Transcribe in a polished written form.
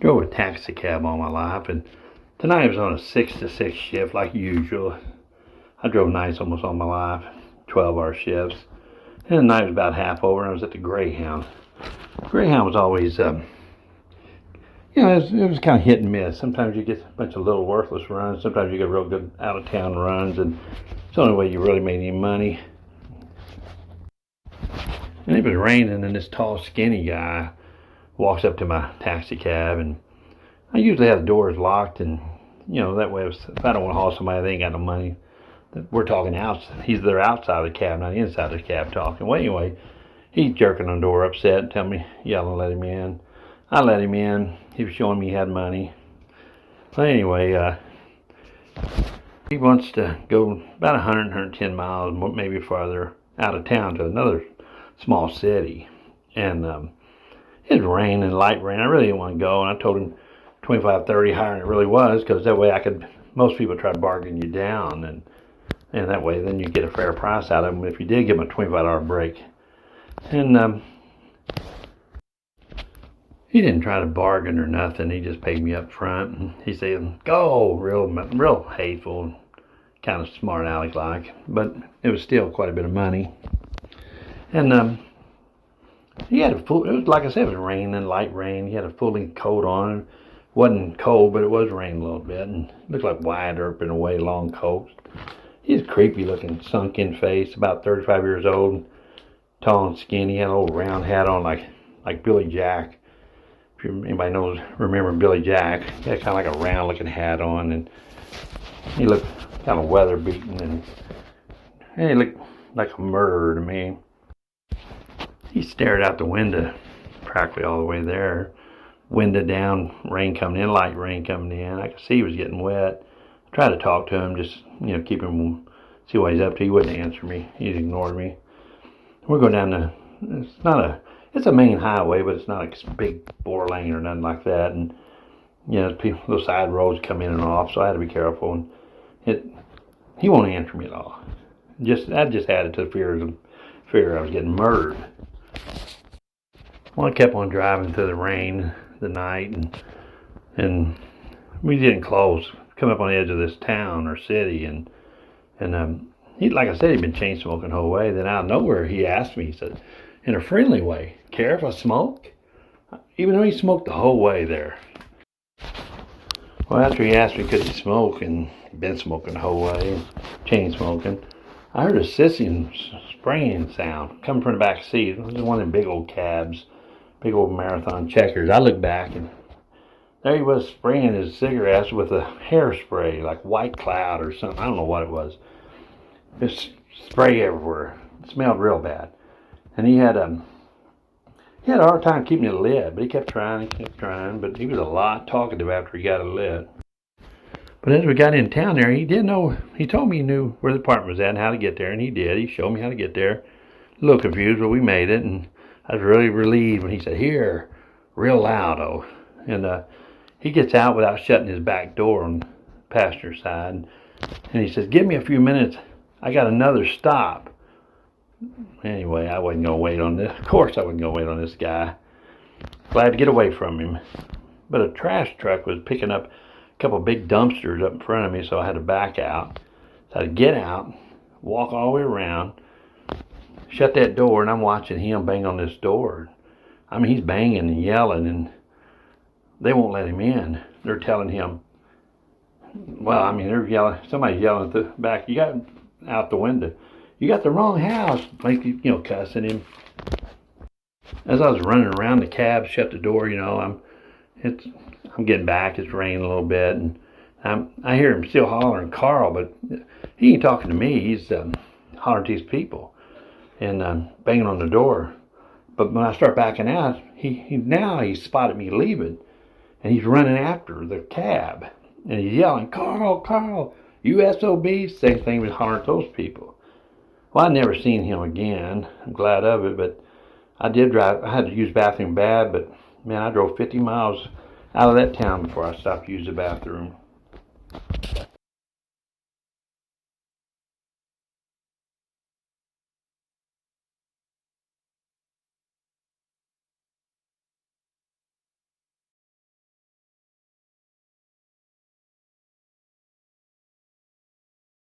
Drove a taxicab all my life, and tonight I was on a 6 to 6 shift like usual. I drove nights almost all my life, 12-hour shifts. And the night was about half over, and I was at the Greyhound. Greyhound was always, it was kind of hit and miss. Sometimes you get a bunch of little worthless runs. Sometimes you get real good out-of-town runs, and it's the only way you really made any money. And it was raining, and this tall, skinny guy walks up to my taxi cab, and I usually have the doors locked, and that way if I don't want to haul somebody, they ain't got no money. We're talking outside. He's there outside of the cab, not inside the cab talking. Well, anyway, he's jerking on the door, upset, and telling me, yelling, let him in. I let him in. He was showing me he had money. But anyway, he wants to go about 100, 110 miles, maybe farther out of town to another small city. And it was raining, light rain. I really didn't want to go, and I told him 25, 30 higher than it really was, because that way most people try to bargain you down, and that way then you get a fair price out of them if you did give them a $25 break. And he didn't try to bargain or nothing. He just paid me up front, and he said, go, real hateful, kind of smart aleck like, but it was still quite a bit of money. And he had it was like I said, it was raining, light rain. He had a full-length coat on. It wasn't cold, but it was raining a little bit, and it looked like Wyatt Earp in a way, long coat. He's creepy looking, sunk-in face, about 35 years old, tall and skinny. He had an old round hat on like Billy Jack. If anybody remember Billy Jack, he had kind of like a round looking hat on, and he looked kind of weather beaten, and he looked like a murderer to me. He stared out the window practically all the way there. Window down, rain coming in, light rain coming in. I could see he was getting wet. I tried to talk to him, just keep him, see what he's up to. He wouldn't answer me. He ignored me. We're going down it's a main highway, but it's not a big 4-lane or nothing like that. And those side roads come in and off, so I had to be careful. And he won't answer me at all. That just added to the fear I was getting murdered. Well, I kept on driving through the rain the night, and we didn't close. Come up on the edge of this town or city, and he, like I said, he'd been chain smoking the whole way. Then out of nowhere, he asked me, he said, in a friendly way, care if I smoke? Even though he smoked the whole way there. Well, after he asked me could he smoke, and he'd been smoking the whole way, chain smoking, I heard a sissing, spraying sound coming from the back seat. It was one of them big old cabs, big old marathon checkers. I looked back, and there he was spraying his cigarettes with a hairspray, like White Cloud or something. I don't know what it was. Just spray everywhere. It smelled real bad. And he had a hard time keeping it lit, but he kept trying, but he was a lot talkative after he got it lit. But as we got in town there, he told me he knew where the apartment was at and how to get there, and he did. He showed me how to get there. A little confused, but we made it, and I was really relieved when he said, here, real loud, oh. And he gets out without shutting his back door on the passenger side, and he says, give me a few minutes, I got another stop. Anyway, I wasn't going to wait on this. Of course I wasn't going to wait on this guy. Glad to get away from him. But a trash truck was picking up a couple of big dumpsters up in front of me, so I had to back out. So I had to get out, walk all the way around, shut that door, and I'm watching him bang on this door. I mean, he's banging and yelling, and they won't let him in. They're telling him, they're yelling, somebody's yelling at the back, you got out the window, you got the wrong house, like, cussing him. As I was running around the cab, shut the door, I'm getting back, it's raining a little bit, and I hear him still hollering Carl, but he ain't talking to me, he's hollering to his people, and banging on the door. But when I start backing out, he spotted me leaving, and he's running after the cab, and he's yelling, Carl, you SOB, same thing with hollering at those people. Well, I'd never seen him again. I'm glad of it, but I did drive. I had to use the bathroom bad, but man, I drove 50 miles out of that town before I stopped to use the bathroom.